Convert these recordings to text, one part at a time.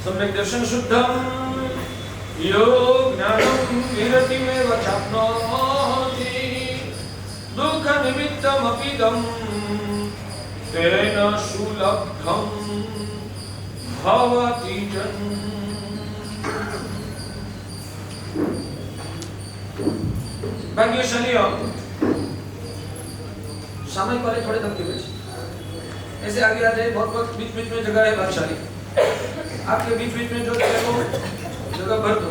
सम्यक् दर्शन शुद्धं यो ज्ञानं विरतिमेव चाप्नोति दुःखनिमित्तमपीदं तेन सुलब्धं भवति जन्। भाग्यशाली सामयिक वाले थोड़े तक के ऐसे आगे आ जाए, बहुत बीच बीच में जगह है भाग्यशाली, आपके बीच बीच में जो जगह भर दो।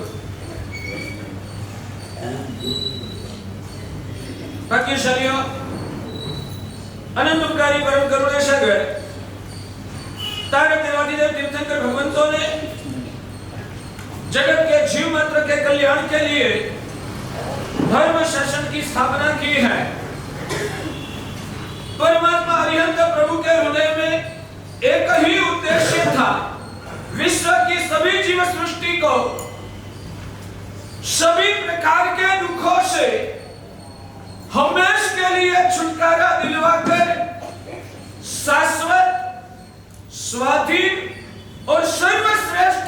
भाग्यशाली अनंतकारी परम करुणेश्वर तारक देवादिदेव तीर्थंकर भगवंतों ने जगत के जीव मात्र के कल्याण के लिए धर्म शासन की स्थापना की है। परमात्मा अरिहंत प्रभु के हृदय में एक ही उद्देश्य था, विश्व की सभी जीव सृष्टि को सभी प्रकार के दुखों से हमेशा के लिए छुटकारा दिलवाकर शाश्वत, स्वाधीन और सर्वश्रेष्ठ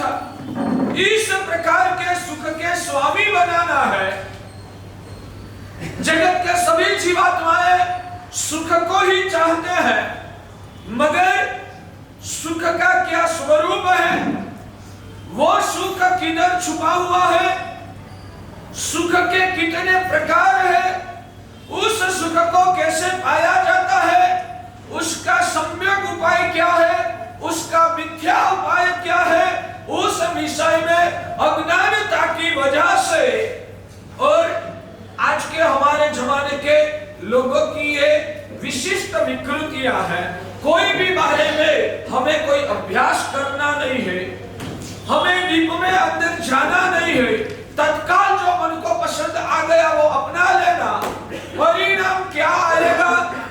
इस प्रकार के सुख के स्वामी बनाना है। जगत के सभी जीवात्माएं सुख को ही चाहते हैं, मगर सुख का क्या स्वरूप है, वो सुख किधर छुपा हुआ है, सुख के कितने प्रकार है, उस सुख को कैसे पाया जाता है, उसका सम्यक उपाय क्या है, उसका मिथ्या उपाय क्या है, उस विषय में अज्ञानता की वजह से और आज के हमारे जमाने के लोगों की ये विशिष्ट विकृतियां हैं। कोई भी बारे में हमें कोई अभ्यास करना नहीं है, हमें डीप में अंदर जाना नहीं है, तत्काल जो मन को पसंद आ गया वो अपना लेना, परिणाम क्या आएगा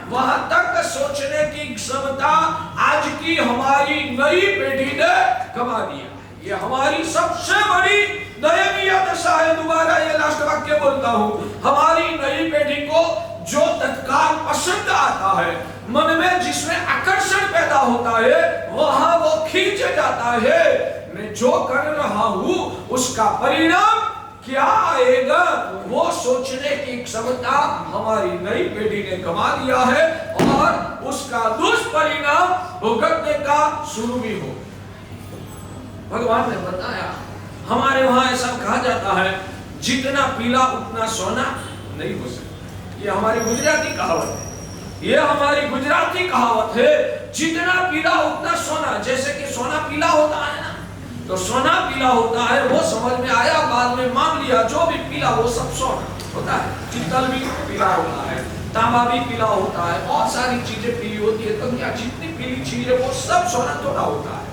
वहां तक सोचने की क्षमता आज की हमारी नई पीढ़ी ने गंवा दिया। ये हमारी सबसे बड़ी दयनीय दशा है। दोबारा ये लास्ट वाक्य बोलता हूं, हमारी नई पीढ़ी को जो तत्काल पसंद आता है, मन में जिसमें आकर्षण पैदा होता है, वहां वो खींच जाता है। मैं जो कर रहा हूं उसका परिणाम क्या आएगा वो सोचने की क्षमता हमारी नई पीढ़ी ने गंवा दिया है और उसका दुष्परिणाम भुगतने का शुरू भी हो। भगवान ने बताया, हमारे वहां ऐसा कहा जाता है, जितना पीला उतना सोना नहीं हो सकता। ये हमारी गुजराती कहावत है, ये हमारी गुजराती कहावत है, जितना पीला उतना सोना। जैसे कि सोना पीला होता है ना, तो सोना पीला होता है, वो समझ में आया, बाद में मान लिया जो भी पीला वो सब सोना होता है। चित्तल भी पीला होता है, तांबा भी पीला होता है, बहुत सारी चीजें पीली होती है, तो क्या जितनी पीली चीजें वो सब सोना थोड़ा होता है।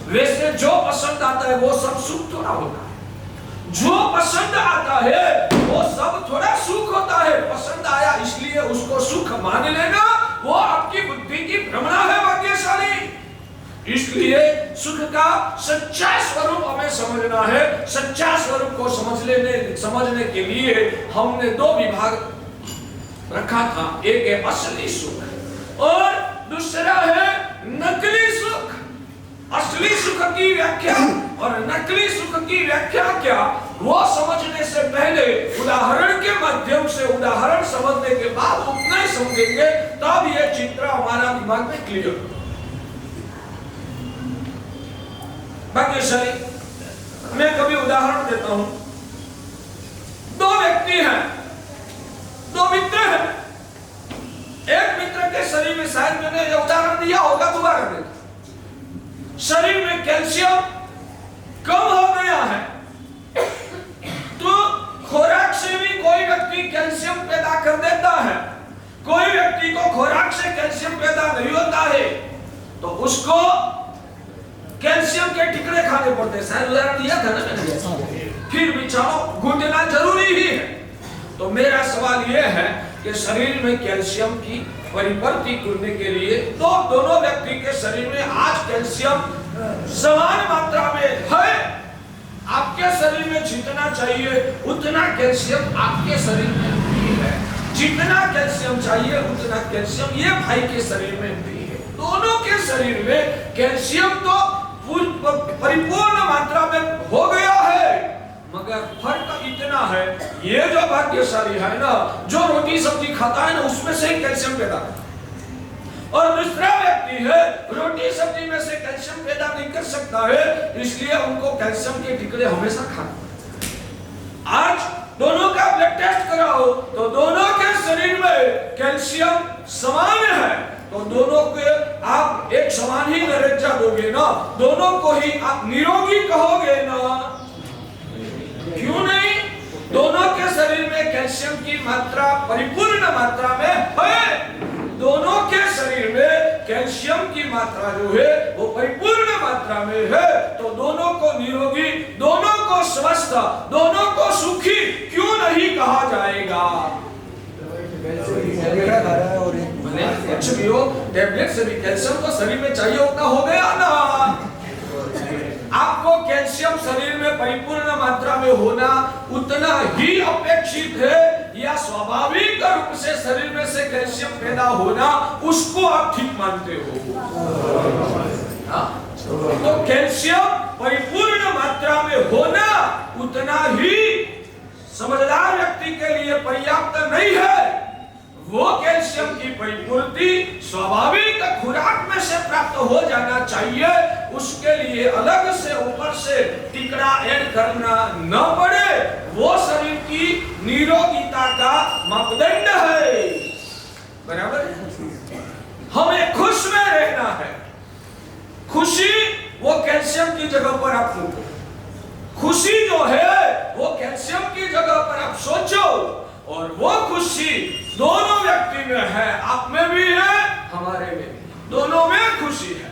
वैसे जो पसंद आता है वो सब सुख थोड़ा होता है, जो पसंद आता है वो सब थोड़ा सुख होता है। पसंद आया इसलिए उसको सुख मान लेना, वो आपकी बुद्धि की भ्रमणा है भाग्यशाली। इसलिए सुख का सच्चा स्वरूप हमें समझना है। सच्चा स्वरूप को समझने के लिए हमने दो विभाग रखा था, एक है असली सुख और दूसरा है नकली सुख। असली सुख की व्याख्या और नकली सुख की व्याख्या क्या, वो समझने से पहले उदाहरण के माध्यम से, उदाहरण समझने के बाद उतना ही समझेंगे, तब ये चित्र हमारा दिमाग में क्लियर होगा। भाग्यशाली, मैं कभी उदाहरण देता हूं। दो व्यक्ति हैं, दो मित्र हैं। एक मित्र के शरीर में, शायद मैंने ये उदाहरण दिया होगा, दोबारा देता, शरीर में कैल्शियम कम हो गया है, तो खुराक से भी कोई व्यक्ति कैल्शियम पैदा कर देता है, कोई व्यक्ति को खुराक से कैल्शियम पैदा नहीं होता है, तो उसको कैल्शियम के टिकड़े खाने पड़ते हैं। शायद उदाहरण दिया था ना मैंने, फिर भी चलो घुटना जरूरी ही है। तो मेरा सवाल यह है कि शरीर में कैल्शियम की परिवर्ती करने के लिए तो दोनों व्यक्ति के शरीर में आज कैल्शियम समान मात्रा में है। आपके शरीर में जितना चाहिए उतना कैल्शियम आपके शरीर में भी है, जितना कैल्शियम चाहिए उतना कैल्शियम ये भाई के शरीर में भी है। दोनों के शरीर में कैल्शियम तो परिपूर्ण में हो गया है, मगर फर्क इतना है, ये जो भाग्यशाली है ना, जो रोटी सब्जी खाता है ना, उसमें से कैल्शियम पैदा है, और दूसरा व्यक्ति है रोटी सब्जी में से कैल्शियम पैदा नहीं कर सकता है, इसलिए उनको कैल्शियम के टिकड़े हमेशा खाने। आज दोनों का ब्लड टेस्ट कराओ तो दोनों के शरीर में कैल्शियम समान है, तो दोनों के आप एक समान ही दर्जा दोगे ना, दोनों को ही आप निरोगी कहोगे ना, क्यों नहीं? दोनों के शरीर में कैल्शियम की मात्रा परिपूर्ण मात्रा में है, दोनों के शरीर में कैल्शियम की मात्रा जो है वो परिपूर्ण मात्रा में है, तो दोनों को निरोगी, दोनों को स्वस्थ, दोनों को सुखी क्यों नहीं कहा जाएगा? कुछ भी हो, टैबलेट से भी कैल्शियम तो शरीर में चाहिए उतना हो गया ना। आपको कैल्शियम शरीर में परिपूर्ण मात्रा में होना उतना ही अपेक्षित है, या स्वाभाविक रूप से शरीर में से कैल्शियम पैदा होना उसको आप ठीक मानते हो? तो कैल्शियम परिपूर्ण मात्रा में होना उतना ही समझदार व्यक्ति के लिए पर्याप्त नहीं है, वो कैल्शियम की परिपूर्ति स्वाभाविक खुराक में से प्राप्त हो जाना चाहिए, उसके लिए अलग से ऊपर से टिकड़ा ऐड करना न पड़े, वो शरीर की निरोगिता का मापदंड है। बराबर? हमें खुश में रहना है, खुशी वो कैल्शियम की जगह पर आप सोचो, खुशी जो है वो कैल्शियम की जगह पर आप सोचो, और वो खुशी दोनों व्यक्ति में है, आप में भी है, हमारे में भी, दोनों में खुशी है,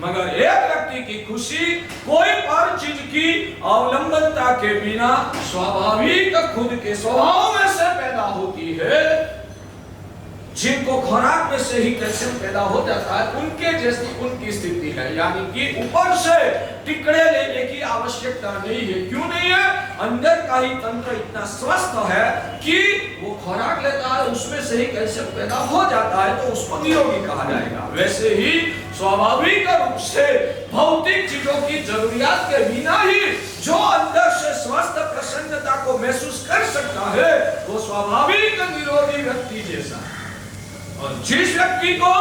मगर एक व्यक्ति की खुशी कोई और चीज की अवलंबनता के बिना स्वाभाविक खुद के स्वभाव में से पैदा होती है। जिनको खुराक में से ही कैल्शियम पैदा हो जाता है, उनके जैसी उनकी स्थिति है, यानी कि ऊपर से टिकड़े लेने की आवश्यकता नहीं है। क्यों नहीं है? अंदर का ही तंत्र इतना स्वस्थ है कि वो खुराक लेता है, उसमें से ही कैल्शियम पैदा हो जाता है, तो उसको निरोगी कहा जाएगा। वैसे ही स्वाभाविक रूप से भौतिक चीजों की जरूरियात के बिना ही जो अंदर से स्वस्थ प्रसन्नता को महसूस कर सकता है, वो स्वाभाविक निरोगी व्यक्ति जैसा है। और जिस व्यक्ति को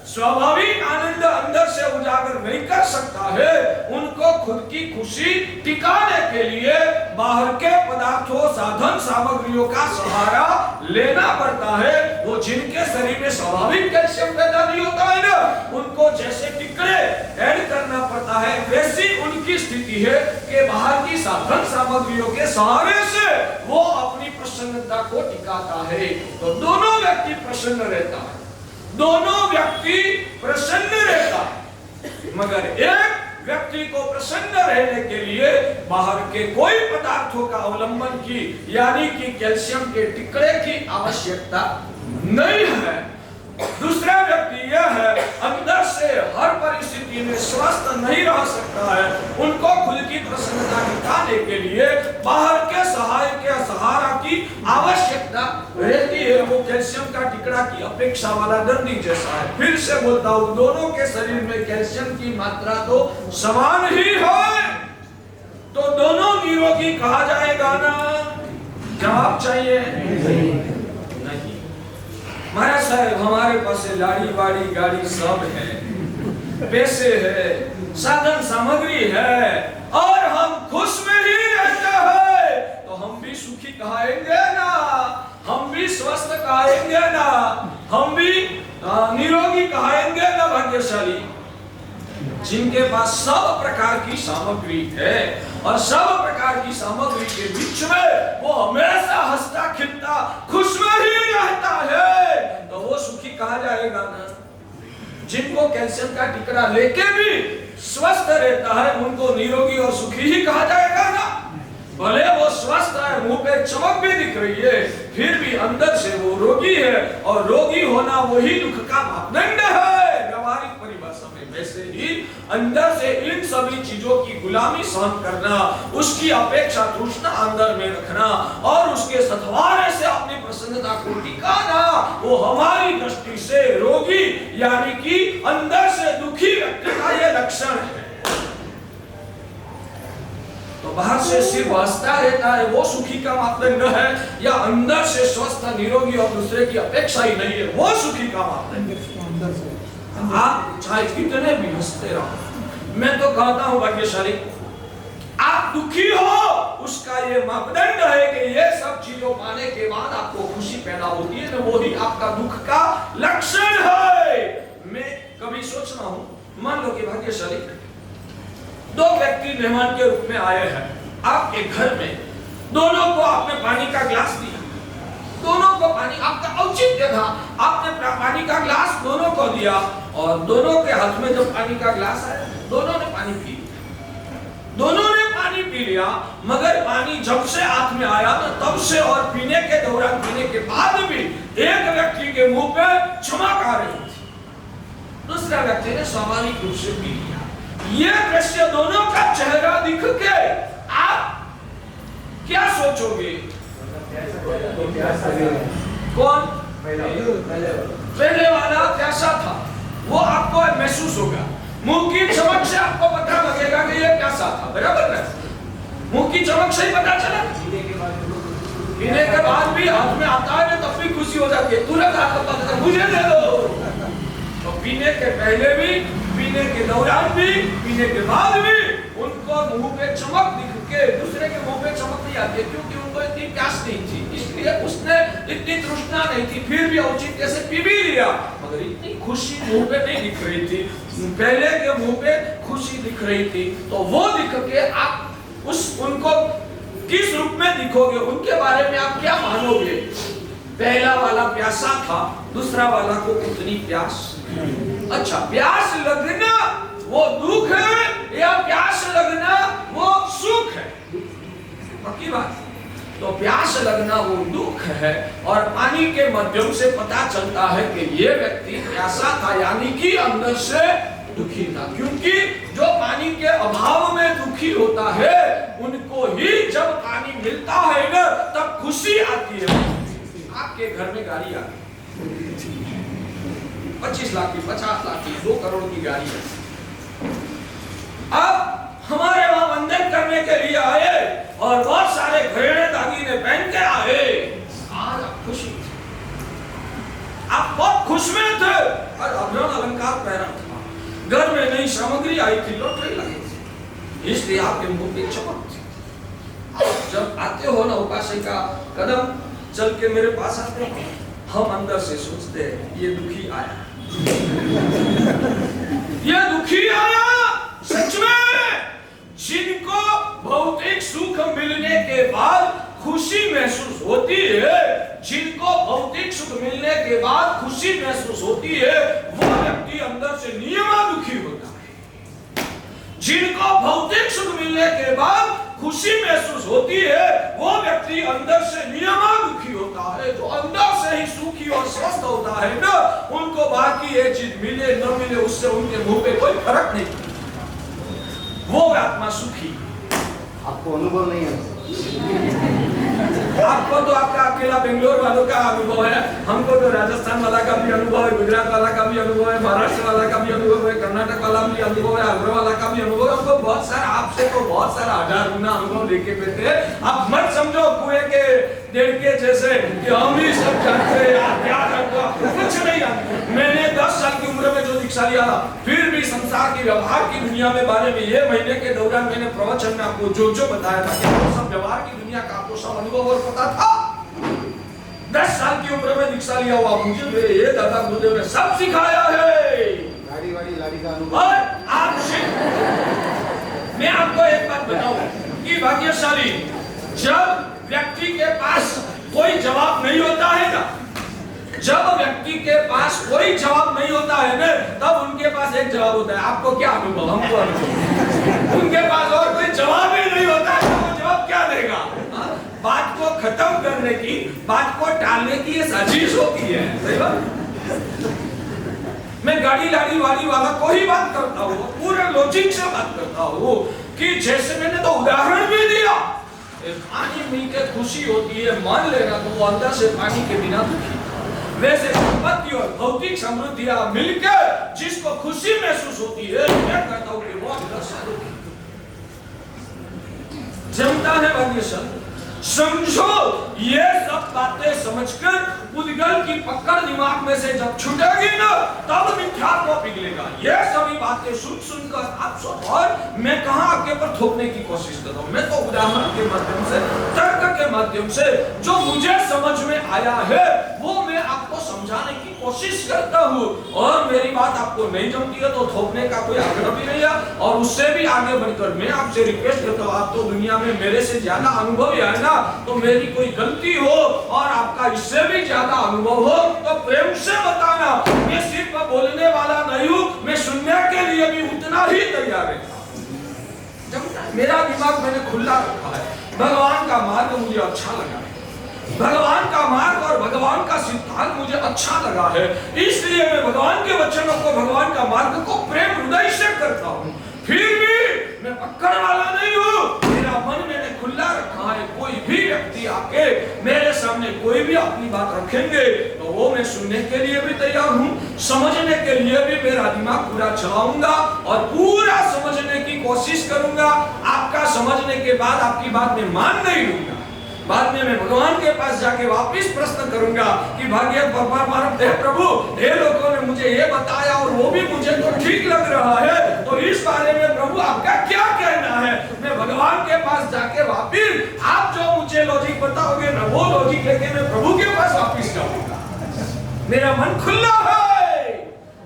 स्वाभाविक आनंद अंदर से उजागर नहीं कर सकता है, उनको खुद की खुशी टिकाने के लिए बाहर के पदार्थों, साधन सामग्रियों का सहारा लेना पड़ता है। वो जिनके शरीर में स्वाभाविक कैल्शियम पैदा नहीं होता है ना, उनको जैसे टिकड़े ऐड करना पड़ता है, वैसी उनकी स्थिति है कि बाहर की साधन सामग्रियों के सहारे से वो अपनी प्रसन्नता को टिकाता है। तो दोनों व्यक्ति प्रसन्न रहता है, दोनों व्यक्ति प्रसन्न रहता है, मगर एक व्यक्ति को प्रसन्न रहने के लिए बाहर के कोई पदार्थों का अवलंबन की, यानी कि कैल्शियम के टिकड़े की आवश्यकता नहीं है। दूसरा व्यक्ति यह है, अंदर से हर परिस्थिति में स्वस्थ नहीं रह सकता है, उनको खुद की प्रसन्नता दिखाने के लिए बाहर के सहारा की आवश्यकता रहती है। वो कैल्शियम का टिकड़ा की अपेक्षा वाला दर्दी जैसा है। फिर से बोलता हूँ, दोनों के शरीर में कैल्शियम की मात्रा तो समान ही है, तो दोनों निरोगी कहा जाएगा ना? जवाब चाहिए? नहीं। महाराज साहब, हमारे पास लाड़ी वाड़ी गाड़ी सब है, पैसे है, साधन सामग्री है, और हम खुश में ही रहते हैं, तो हम भी सुखी कहाएंगे ना, हम भी स्वस्थ कहाएंगे ना, हम भी निरोगी कहाएंगे ना भाग्यशाली। जिनके पास सब प्रकार की सामग्री है, और सब प्रकार की सामग्री के बीच में वो हमेशा हंसता खिलता खुश में ही रहता है, तो वो सुखी कहा जाएगा ना। जिनको कैल्शियम का टिकड़ा लेके भी स्वस्थ रहता है, उनको निरोगी और सुखी ही कहा जाएगा ना। भले वो स्वस्थ है, मुंह पे चमक भी दिख रही है, फिर भी अंदर से वो रोगी है, और रोगी होना वही दुख का मापदंड है व्यवहारिक परिभाषा में। वैसे ही अंदर से इन सभी चीजों की गुलामी सहन करना, उसकी अपेक्षा तृष्णा अंदर में रखना, और उसके सद्भावना से अपनी प्रसन्नता को टिकाना, वो हमारी दृष्टि से रोगी यानी कि अंदर से दुखी व्यक्ति का ये लक्षण है। बाहर से सिर्फ हंसता रहता है वो सुखी का मापदंड है, या अंदर से स्वस्थ निरोगी और दूसरे की अपेक्षा ही नहीं है वो सुखी का मापदंड है। आप चाहे कितने भी हंसते रहो, मैं तो कहता हूं भाग्यशाली आप दुखी हो उसका ये मापदंड है कि ये सब चीजों पाने के बाद आपको खुशी पैदा होती है, वो ही आपका दुख का लक्षण है। मैं कभी सोच रहा हूं, मान लो कि भाग्यशाली दो व्यक्ति मेहमान के रूप में आए हैं आपके घर में, दोनों को आपने पानी का ग्लास दिया, दोनों को पानी, आपका औचित्य था, आपने पानी का ग्लास दोनों को दिया और दोनों के हाथ में जब पानी का ग्लास आया दोनों ने पानी पी लिया, दोनों ने पानी पी लिया, मगर पानी जब से हाथ में आया तो तब से और पीने के दौरान, पीने के बाद भी एक व्यक्ति के मुंह पे चमक आ रही थी, दूसरा व्यक्ति ने स्वाभाविक रूप से पी लिया। ये दृश्य दोनों का चेहरा दिख के आप क्या सोचोगे? कौन पहले वाला कैसा था वो आपको महसूस होगा, मुंह की चमक से आपको पता लगेगा कि ये कैसा था, बराबर है? मुंह की चमक से ही पता चला। पीने के बाद भी हाथ में आता है तब भी खुशी हो जाती है, तुरंत हाथ में पता मुझे दे दो। तो पीने के पहले भी, पीने के दौरान भी, पीने के बाद भी उनको मुंह पे चमक दिख के, दूसरे के मुंह पे चमक नहीं आती है क्योंकि उनको इतनी प्यास नहीं थी, इसलिए उसने इतनी तृष्णा नहीं थी, फिर भी औचित्य से पी भी लिया, मगर इतनी खुशी मुंह पे नहीं दिख रही थी, पहले के मुंह पे खुशी दिख रही थी। तो वो दिख के आप उनको किस रूप में दिखोगे, उनके बारे में आप क्या मानोगे? पहला वाला प्यासा था, दूसरा वाला को कितनी प्यास? अच्छा, प्यास लगना वो दुख है या प्यास लगना वो सुख है? पक्की बात। तो प्यास लगना वो दुख है और पानी के माध्यम से पता चलता है कि ये व्यक्ति प्यासा था, यानी कि अंदर से दुखी था, क्योंकि जो पानी के अभाव में दुखी होता है उनको ही जब पानी मिलता है ना तब खुशी आती है। आपके घर में गाड़ी आ गई 25 लाख की, 50 लाख की, 2 करोड़ की गाड़ी है, अब हमारे वहां वंदन करने के लिए आए और बहुत सारे घरेणे दागीने पहन के आए, आज आप खुशी, आप बहुत खुश में थे और आभूषण अलंकार पहना था, घर में नई सामग्री आई थी, लॉटरी लगी थी, इसलिए आपके मुंह पे चमक थी। आप जब आते हो ना उपासिका कदम चल के मेरे पास आते हो, हम अंदर से सोचते हैं ये दुखी आया ये दुखी आया। सच में जिनको भौतिक सुख मिलने के बाद खुशी महसूस होती है, जिनको भौतिक सुख मिलने के बाद खुशी महसूस होती है, वो व्यक्ति अंदर से नियमा दुखी होता है। जिनको भौतिक सुख मिलने के बाद खुशी महसूस होती है, वो व्यक्ति अंदर से नियमा दुखी होता है। जो अंदर से ही सुखी और स्वस्थ होता है ना, उनको बाकी ये चीज मिले न मिले उससे उनके मुंह पे कोई फर्क नहीं पड़ता, वो आत्मा सुखी। आपको अनुभव नहीं है? आपको तो आपका अकेला बेंगलोर वालों का अनुभव है, हमको तो राजस्थान वाला का भी अनुभव है, गुजरात वाला का भी अनुभव है, महाराष्ट्र वाला का भी अनुभव है, कर्नाटक वाला भी अनुभव है, आगरा वाला का भी अनुभव है। हमको बहुत सारा, आपसे तो बहुत सारा 1000 गुना अनुभव लेके बैठे हैं। आप मत समझो कुएं के डेढ़ के जैसे कि हम ही सब जानते हैं, क्या जानते हो, कुछ नहीं जानते। मैंने 10 साल की उम्र में जो दीक्षा लिया था, फिर भी संसार की व्यवहार की दुनिया में बारे में ये महीने के दौरान मैंने प्रवचन में आपको जो जो बताया था कि वो सब व्यवहार की दुनिया का आपको सब अनुभव और पता था। 10 साल की उम्र में दीक्षा लिया हुआ मुझे मेरे ये दादा गुरुदेव ने सब सिखाया है। गाड़ी वाड़ी लाड़ी का अनुभव। और आप मैं आपको एक बात बताऊं कि भाग्यशाली जब व्यक्ति के पास कोई जवाब नहीं होता है ना, जब व्यक्ति के पास कोई जवाब नहीं होता है ना, तब उनके पास एक जवाब होता है। आपको क्या अनुभव? हमको अनुभव। उनके पास और कोई जवाब ही नहीं होता है, तो वो जवाब क्या देगा? बात को खत्म करने की, बात को टालने की ये साजिश होती है। सही बात। मैं गाड़ी लाड़ी वाली वाला को ही बात करता हूँ, पूरे लॉजिक से बात करता हूँ कि जैसे मैंने तो उदाहरण भी दिया, पानी मिलकर खुशी होती है, मान लेना तो वो अंदर से पानी के बिना दुखी। वैसे संपत्ति और भौतिक समृद्धियां मिलकर जिसको खुशी महसूस होती है, मैं कहता हूं कि वो अंदर से दुखी। जमता है भाग्यशाली। समझो, ये सब बातें समझकर उद्गल की पकड़ दिमाग में से जब छूटेगी ना, तब मिथ्यात्व पिघलेगा। ये सभी बातें सुन सुनकर आप सोच, और मैं कहां आपके पर थोपने की कोशिश कर रहा हूं। मैं तो उदाहरण के माध्यम से, तर्क के माध्यम से जो मुझे समझ में आया है वो मैं आपको समझाने की कोशिश करता हूं। और मेरी बात आपको नहीं जमती है तो थोपने का कोई आग्रह भी नहीं है। और उससे भी आगे बढ़कर मैं आपसे रिक्वेस्ट करता हूं, आप तो दुनिया में मेरे से ज्यादा अनुभवी है ना, तो मेरी कोई गलती हो और आपका इससे भी ज्यादा अनुभव हो तो प्रेम से बताना। मैं सिर्फ बोलने वाला नहीं हूं, मैं सुनने के लिए भी उतना ही तैयार है। मेरा दिमाग मैंने खुला रखा है। भगवान का मार्ग मुझे अच्छा लगा है, भगवान का मार्ग और भगवान का सिद्धांत मुझे अच्छा लगा है, इसलिए मैं भगवान के वचनों को, भगवान का मार्ग को प्रेम हृदय से करता हूं। फिर भी मैं पकड़ वाला नहीं हूं, मेरा मन मैंने खुला रखा है। कोई भी व्यक्ति आके मेरे सामने कोई भी अपनी बात रखेंगे तो वो मैं सुनने के लिए भी तैयार हूं, समझने के लिए भी मेरा दिमाग पूरा चलाऊंगा और पूरा समझने की कोशिश करूंगा। आपका समझने के बाद आपकी बात में मान नहीं लूंगा। बाद में मैं भगवान के पास जाके वापस प्रश्न करूंगा कि भाग्य प्रभु, ये लोगों ने मुझे ये बताया और वो भी मुझे तो ठीक लग रहा है, तो इस बारे में प्रभु आपका क्या कहना है। मैं भगवान के पास जाके वापस आप जो मुझे लॉजिक बताओगे ना, वो लॉजिक लेके मैं प्रभु के पास वापस जाऊंगा। मेरा मन खुला है।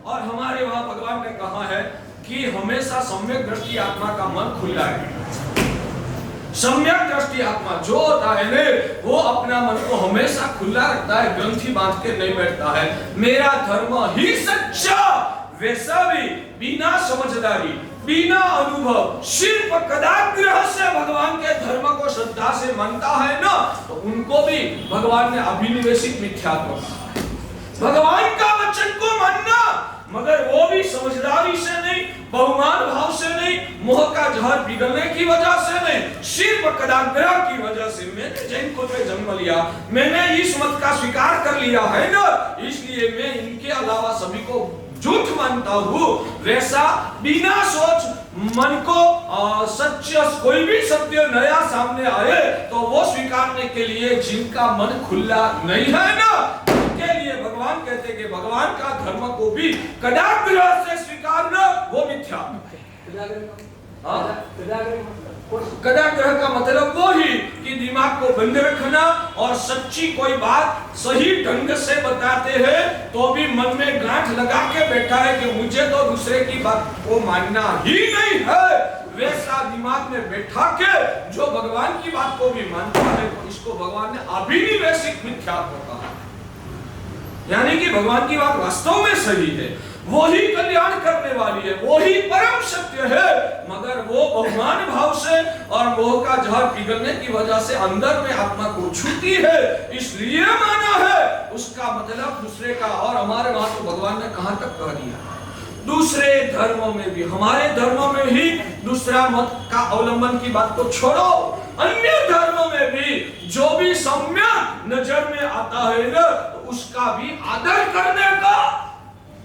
और हमारे वहां भगवान ने कहा है कि हमेशा सम्यक दृष्टि आत्मा का मन खुला है। सम्यक दृष्टि आत्मा जो होता है ने, वो अपना मन को हमेशा खुला रखता है, ग्रंथि बांध के नहीं बैठता है। मेरा धर्म ही सच्चा, वैसा भी बिना समझदारी, बिना अनुभव, सिर्फ कदाग्रह से भगवान के धर्म को श्रद्धा से मानता है ना, तो उनको भी भगवान ने अभिनिवेशित मिथ्यात्व कहा। भगवान का वचन को मानना, मगर वो भी समझदारी से नहीं, बहुमान भाव से नहीं, मोह का जहर पिघलने की वजह से नहीं, सिर्फ कदाग्रह की वजह से। मैंने जैन कुल में जन्म लिया, मैंने इस मत का स्वीकार कर लिया है ना, इसलिए मैं इनके अलावा सभी को झूठ मानता हूँ। वैसा बिना सोच मन को सच्चा कोई भी सत्य नया सामने आए तो वो स्वीकारने के लिए जिनका मन खुला नहीं है ना, के लिए भगवान कहते हैं कि भगवान का धर्म को भी कदाग्रह से स्वीकारना वो मिथ्या है। कदाग्रह का मतलब वो ही कि दिमाग को बंद रखना और सच्ची कोई बात सही ढंग से बताते हैं तो भी मन में गांठ लगा के बैठा है कि मुझे तो दूसरे की बात को मानना ही नहीं है। वैसा दिमाग में बैठा के जो भगवान की बात को भी मानता है तो इसको भगवान ने अभिनिवेशित मिथ्यात्व कहा। यानी कि भगवान की बात वास्तव में सही है, वो ही कल्याण करने वाली है, वो ही परम सत्य है, मगर वो बहुमान भाव से और मोह का जहर पिघलने की वजह से अंदर में आत्मा को छूती है, इसलिए माना है। उसका मतलब दूसरे का, और हमारे वहां तो भगवान ने कहां तक कह दिया, दूसरे धर्मों में भी, हमारे धर्मों में ही दूसरा मत का अवलंबन की बात को छोड़ो, अन्य धर्मों में भी जो भी सम्यक नजर में आता है ना, तो उसका भी आदर करने का।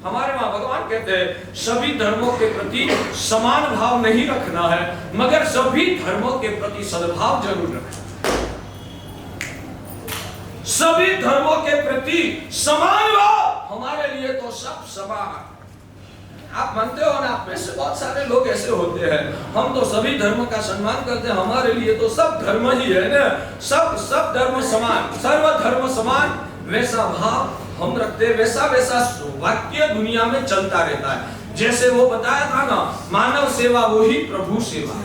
हमारे वहां भगवान कहते हैं सभी धर्मों के प्रति समान भाव नहीं रखना है, मगर सभी धर्मों के प्रति सद्भाव जरूर रखना। सभी धर्मों के प्रति समान भाव, हमारे लिए तो सब समान। आप मानते हो ना, आप में से बहुत सारे लोग ऐसे होते हैं, हम तो सभी धर्म का सम्मान करते हैं, हमारे लिए तो सब धर्म ही है ना, सब धर्म समान, सर्व धर्म समान, वैसा भाव हम रखते हैं। वैसा वाक्य दुनिया में चलता रहता है। जैसे वो बताया था ना, मानव सेवा वो ही प्रभु सेवा,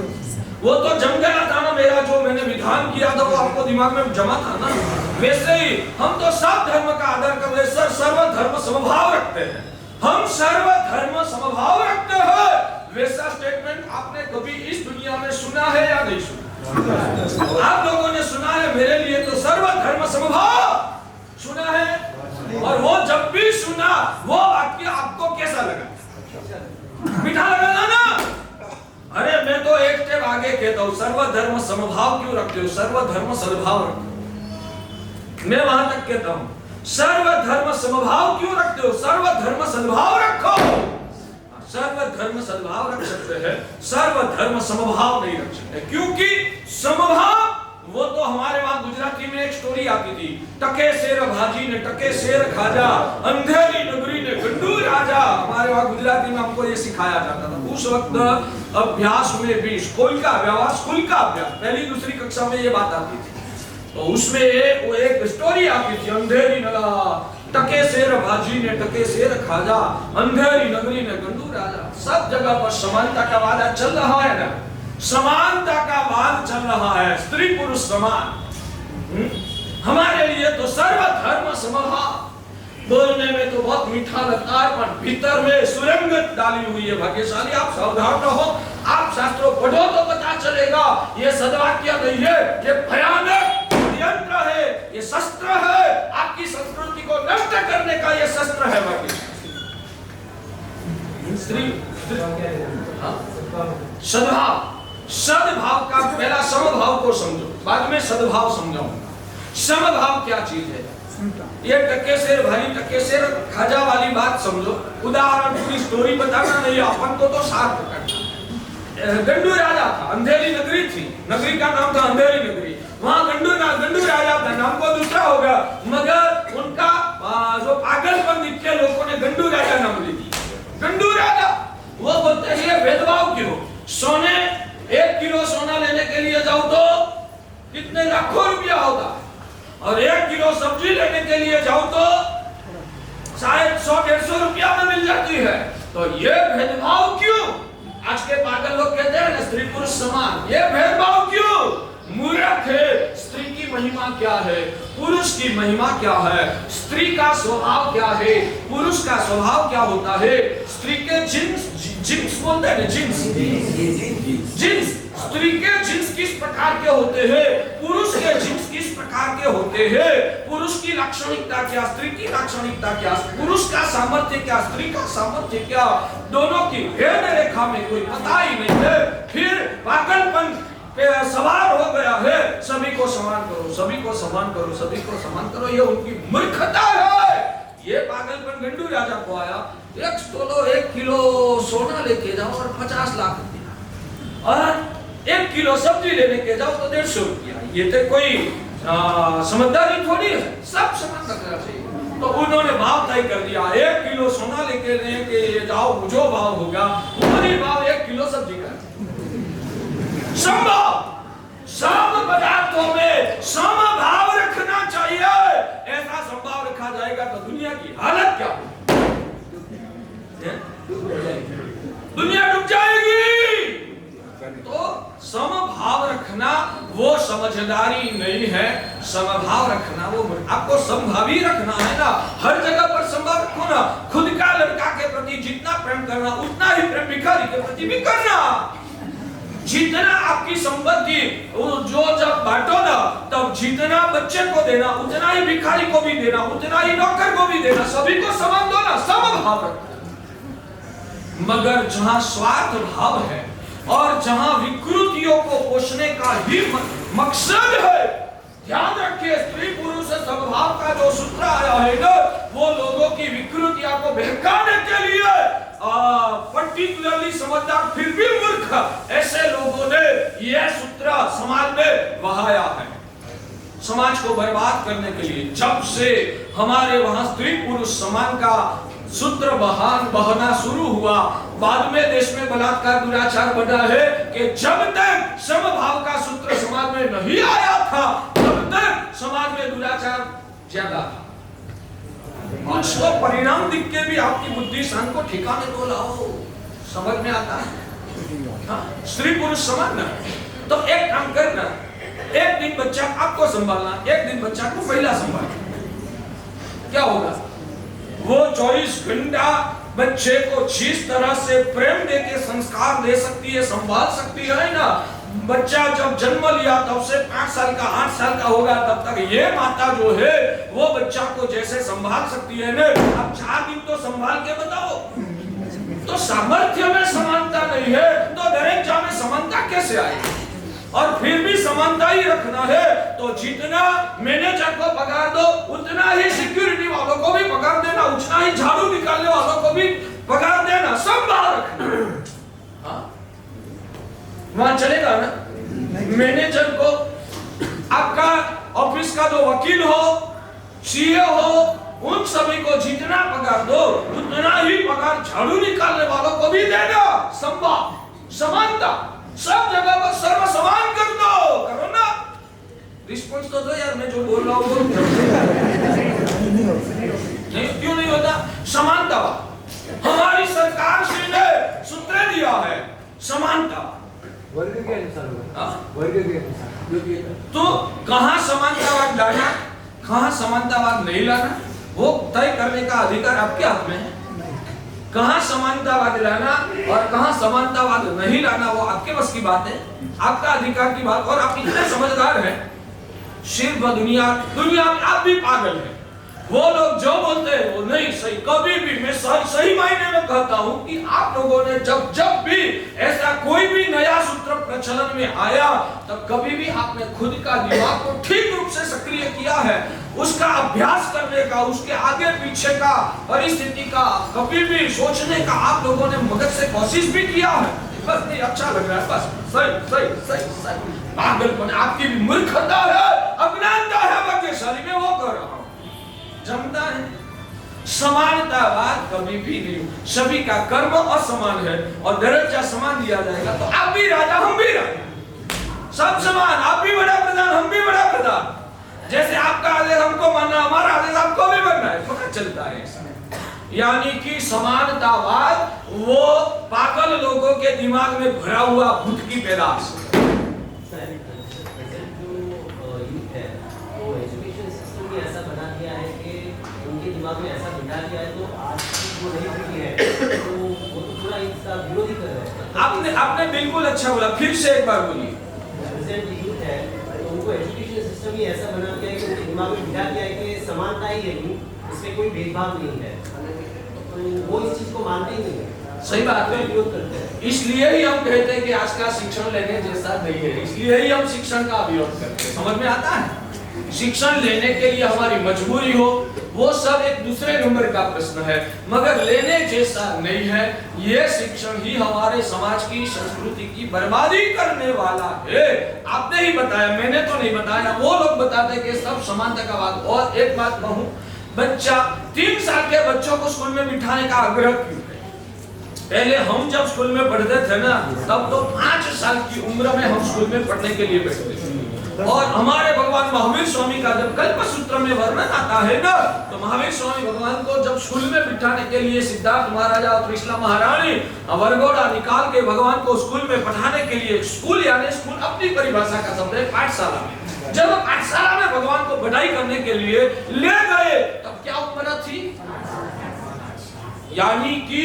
वो तो जम गया था ना, मेरा जो मैंने विधान किया था वो आपको दिमाग में जमा था ना। वैसे ही हम तो सब धर्म का आदर करते हैं, सर्व धर्म समभाव रखते हैं, हम सर्व धर्म समभाव रखते हैं। वैसा स्टेटमेंट आपने कभी इस दुनिया में सुना है या नहीं सुना? आप लोगों ने सुना है, मेरे लिए तो सर्व धर्म समभाव सुना है। और वो जब भी सुना वो वाक्य आपको कैसा लगा? मीठा लगा ना? अरे मैं तो एक स्टेप आगे कहता हूँ, सर्वधर्म समभाव क्यों रखते हो? सर्वधर्म सद्भाव रखो। मैं वहां तक कहता हूँ सर्वधर्म समभाव क्यों रखते हो? सर्वधर्म सद्भाव रखो। सर्वधर्म सद्भाव रख सकते हैं, सर्वधर्म समभाव नहीं रख सकते, क्योंकि समभाव वो तो हमारे वहां गुजराती में एक स्टोरी आती थी, टके शेर भाजी ने टके शेर खाजा, अंधेरी नगरी ने गंडू राजा। हमारे वहां गुजराती में हमको ये सिखाया जाता था उस वक्त अभ्यास में भी, स्कूल का अभ्यास, पहली दूसरी कक्षा में ये बात आती थी। तो उसमें वो एक स्टोरी आती थी, अंधेरी नगरी टके शेर भाजी ने टके शेर खाजा, अंधेरी नगरी ने गंडू राजा। सब जगह पर समानता का वादा चल रहा है ना, समानता का वाद चल रहा है, स्त्री पुरुष समान। हमारे लिए तो सर्वधर्म समभाव। बोलने में तो बहुत मीठा लगता है, पर भीतर में सुरंगत डाली हुई है। भाग्यशाली आप सावधान रहो, आप शास्त्रों पढ़ो तो पता चलेगा ये सदवाक्य नहीं है, ये भयानक यंत्र है, ये शस्त्र है, आपकी संस्कृति को नष्ट करने का ये शस्त्र है। सद्भाव, सद्भाव का पहला समभाव को समझो, बाद में सद्भाव समझाऊंगा। समभाव क्या चीज है? ये टके शेर भाई टके शेर खाजा वाली बात समझो। उदाहरण पूरी स्टोरी बताना नहीं, अपन को तो साथ पकड़ना। गंडू राजा था, अंधेरी नगरी थी, नगरी का नाम था अंधेरी नगरी। वहां गंडू राजा था, नाम को दूसरा होगा, मगर उनका जो पागलपन के लोगों ने गंडू राजा नाम ले दिया। गंडू राजा वो बोलते हैं भेदभाव क्यों? सोने 1 किलो सोना लेने के लिए जाओ तो कितने लाखों रुपया होगा, और 1 किलो सब्जी लेने के लिए जाओ तो शायद 100-150 रुपया में मिल जाती है। तो ये भेदभाव क्यों? आज के पागल लोग कहते हैं ना स्त्री पुरुष समान, ये भेदभाव क्यों? मूर्ख है। स्त्री की महिमा क्या है, पुरुष की महिमा क्या है, स्त्री का स्वभाव क्या है, पुरुष का स्वभाव क्या होता है, स्त्री के जिन्स बोलते हैं, जिन्स स्त्री के जिन्स किस प्रकार के होते हैं, पुरुष के जिन्स किस प्रकार के होते हैं, पुरुष की लाक्षणिकता क्या, स्त्री की लाक्षणिकता क्या, पुरुष का सामर्थ्य क्या, स्त्री का सामर्थ्य क्या, दोनों की भेद रेखा में कोई पता ही नहीं है। फिर पागलपन सवार हो गया है, सभी को समान करो, सभी को समान करो, सभी को समान करो, ये उनकी मूर्खता है। ये पागलपन गंडू राजा को आया, 1 किलो सोना लेके जाओ और 50 लाख रुपया, और 1 किलो सब्जी लेने के जाओ तो 150 रुपया। ये तो कोई समझदारी थोड़ी है, सब समान रखना चाहिए। तो उन्होंने भाव तय कर दिया, 1 किलो सोना लेके जाओ, जो भाव होगा वही भाव 1 किलो सब्जी का। समभाव, सब पदार्थों में समभाव रखना चाहिए। ऐसा समभाव रखा जाएगा तो दुनिया की हालत क्या होगी? दुनिया डूब जाएगी। तो समभाव रखना वो समझदारी नहीं है, समभाव रखना वो, आपको समभावी रखना है ना, हर जगह पर समभाव रखो ना। खुद का लड़का के प्रति जितना प्रेम करना, उतना ही प्रेम भिखारी के प्रति भी करना। जितना आपकी संपत्ति जो जब बांटो ना, तब जितना बच्चे को देना उतना ही भिखारी को भी देना, उतना ही नौकर को भी देना, सभी को समान दो ना, समभाव रखो। मगर जहां स्वार्थ भाव है और जहां विकृतियों को पोषने का ही मकसद है, ध्यान रखिए, स्त्री पुरुष समभाव का जो सूत्र आया है ना, वो लोगों की विकृतियों को बहकाने के लिए, पर्टिकुलरली समझदार फिर भी मूर्ख, ऐसे लोगों ने यह सूत्र समाज में बहाया है, समाज को बर्बाद करने के लिए। जब से हमारे वहां स्त्री पुरुष समान का सूत्र बहना शुरू हुआ, बाद में देश में बलात्कार दुराचार बढ़ा है कि जब तक समभाव का सूत्र समाज में नहीं आया था, तब तक समाज में दुराचार ज्यादा था। कुछ तो परिणाम दिख के भी आपकी बुद्धि शान को ठिकाने को लाओ, समझ में आता है? स्त्री पुरुष समान ना, तो एक काम करना, एक दिन बच्चा आपको संभालना, एक दिन बच्चा को महिला संभालना, क्या होगा? वो 24 घंटा बच्चे को जिस तरह से प्रेम देके संस्कार दे सकती है, संभाल सकती है ना, बच्चा जब जन्म लिया तब से 5 साल का 8 साल का होगा, तब तक ये माता जो है वो बच्चा को जैसे संभाल सकती है ना, अब 4 दिन तो संभाल के बताओ। तो सामर्थ्य में समानता नहीं है तो दरेचा में समानता कैसे आएगी? और फिर भी समानता ही रखना है तो जितना मैनेजर को पगार दो, उतना ही सिक्योरिटी वालों को भी पगार देना, उतना ही झाड़ू निकालने वालों को भी पगार देना, संभाल रखना। हाँ? वहां चलेगा ना? मैनेजर को, आपका ऑफिस का जो वकील हो, सीए हो, उन सभी को जितना पगार दो उतना ही पगार झाड़ू निकालने वालों को भी देना। संवाद, समानता, सब जगह पर सर्व समान कर दो। करो ना, रिस्पॉन्स तो दो यार, मैं जो बोल रहा हूँ नहीं, क्यों नहीं होता? समानता हमारी सरकार श्री ने सूत्र दिया है, समानता वर्ग के अनुसार, वर्ग के अनुसार। तो कहां समानतावाद लाना, कहां समानतावाद नहीं लाना, वो तय करने का अधिकार आपके हाथ में है। कहां समानतावाद लाना और कहां समानतावाद नहीं लाना, वो आपके बस की बात है, आपका अधिकार की बात। और आप इतने समझदार हैं, सिर्फ दुनिया में आप भी पागल हैं। वो लोग जो बोलते हैं वो नहीं सही, कभी भी मैं सही मायने में कहता हूं कि आप लोगों ने जब भी ऐसा कोई भी नया सूत्र प्रचलन में आया, तब कभी भी आपने खुद का दिमाग को ठीक रूप से सक्रिय किया है, उसका अभ्यास करने का, उसके आगे पीछे का परिस्थिति का कभी भी सोचने का आप लोगों ने मदद से कोशिश भी किया है। बस नहीं, अच्छा लग रहा है, बस सही पागलपन, आपकी भी मूर्खता है, अज्ञानता है, भाग्यशाली में वो कर रहा हूं। जमता है समानतावाद कभी भी नहीं, सभी का कर्म असमान है और दर्जा समान दिया जाएगा। तो आप भी राजा, हम भी राजा, सब समान, आप भी बड़ा प्रधान, हम भी बड़ा प्रधान। जैसे आपका आदेश हमको मानना, हमारा आदेश आपको भी मानना है, पता चलता है ऐसा। यानी कि समानतावाद वो पागल लोगों के दिमाग में भरा हुआ भूत की पैदाश है। ऐसा बना दिया है कि उनके दिमाग में ऐसा बिठा दिया है, तो आज वो नहीं पीढ़ी है तो वो तो पूरा इसका विरोधी कर रहे हैं। आपने बिल्कुल अच्छा बोला, फिर से एक बार बोलिए। प्रेजेंट यूथ है तो उनको एजुकेशन सिस्टम ही ऐसा बना दिया है कि उनके दिमाग में बिठा दिया है कि समानता ही है, इसमें कोई भेदभाव नहीं है, तो वो इस चीज को मानते ही नहीं है। सही बात है, विरोध करते हैं। इसलिए ही हम कहते हैं कि आज का शिक्षण लेने जैसा नहीं है, इसलिए ही हम शिक्षण का विरोध करते हैं। समझ में आता है? शिक्षण लेने के लिए हमारी मजबूरी हो, वो सब एक दूसरे नंबर का प्रश्न है, मगर लेने जैसा नहीं है। ये शिक्षण ही हमारे समाज की संस्कृति की बर्बादी करने वाला है। आपने ही बताया, मैंने तो नहीं बताया, वो लोग बताते हैं कि सब समानता का बात। और एक बात कहूं, बच्चा 3 साल के बच्चों को स्कूल में बिठाने का आग्रह क्यों है? पहले हम जब स्कूल में पढ़ते थे ना, तब तो 5 साल की उम्र में हम स्कूल में पढ़ने के लिए बैठते थे। और हमारे भगवान महावीर स्वामी का जब कल्प सूत्र में वर्णन आता है ना, तो महावीर स्वामी भगवान को जब स्कूल में बिठाने के लिए सिद्धार्थ महाराजा और त्रिशला महारानी वरघोड़ा निकाल के भगवान को स्कूल में पढ़ाने के लिए, स्कूल यानी स्कूल अपनी परिभाषा का शब्द है, पाठशाला में, जब पाठशाला में भगवान को पढ़ाई करने के लिए ले गए, तब क्या उम्र थी? यानी कि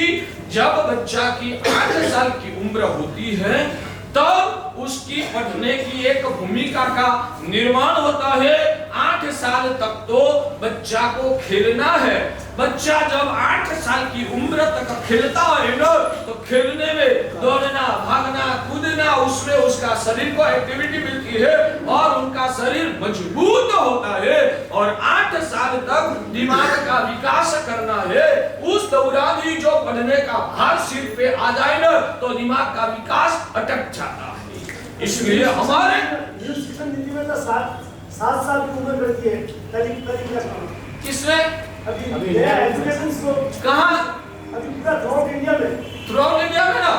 जब बच्चा की 8 साल की उम्र होती है, तब उसकी पढ़ने की एक भूमिका का निर्माण होता है। 8 साल तक तो बच्चा को खेलना है। बच्चा जब 8 साल की उम्र तक खेलता है ना, तो खेलने में दौड़ना, भागना, कूदना, उसमें उसका शरीर को एक्टिविटी मिलती है और उनका शरीर मजबूत होता है। और 8 साल तक दिमाग का विकास करना है। उस दौरान ही जो पढ़ने का भार सिर पे आ जाए ना, तो दिमाग का विकास अटक जाता है। इसलिए हमारे शिक्षण नीति में तो 7 साल की उम्र करती है। किसने? अभी एजुकेशन को कहाँ? अभी पूरा थ्रू इंडिया में ना।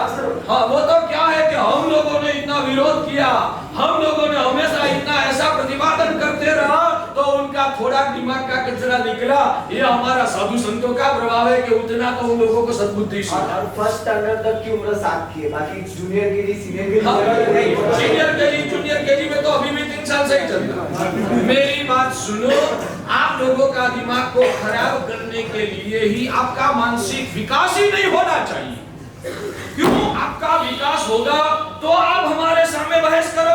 हाँ, वो तो क्या है कि हम लोगों ने इतना विरोध किया, हम लोगों ने हमेशा इतना ऐसा प्रतिपादन करते रहा, तो उनका थोड़ा दिमाग का कचरा निकला। ये हमारा साधु संतों का प्रभाव है कि उतना तो उन लोगों को सद्बुद्धि से। और फर्स्ट स्टैंडर्ड तक की उम्र 7 की है, बाकी junior KG, senior KG, senior KG, junior KG में तो अभी भी 3 साल से ही चलता है। मेरी बात सुनो, आप लोगों का दिमाग को खराब करने के लिए ही आपका मानसिक विकास ही नहीं होना चाहिए। क्यों? आपका विकास होगा तो आप हमारे सामने बहस करो।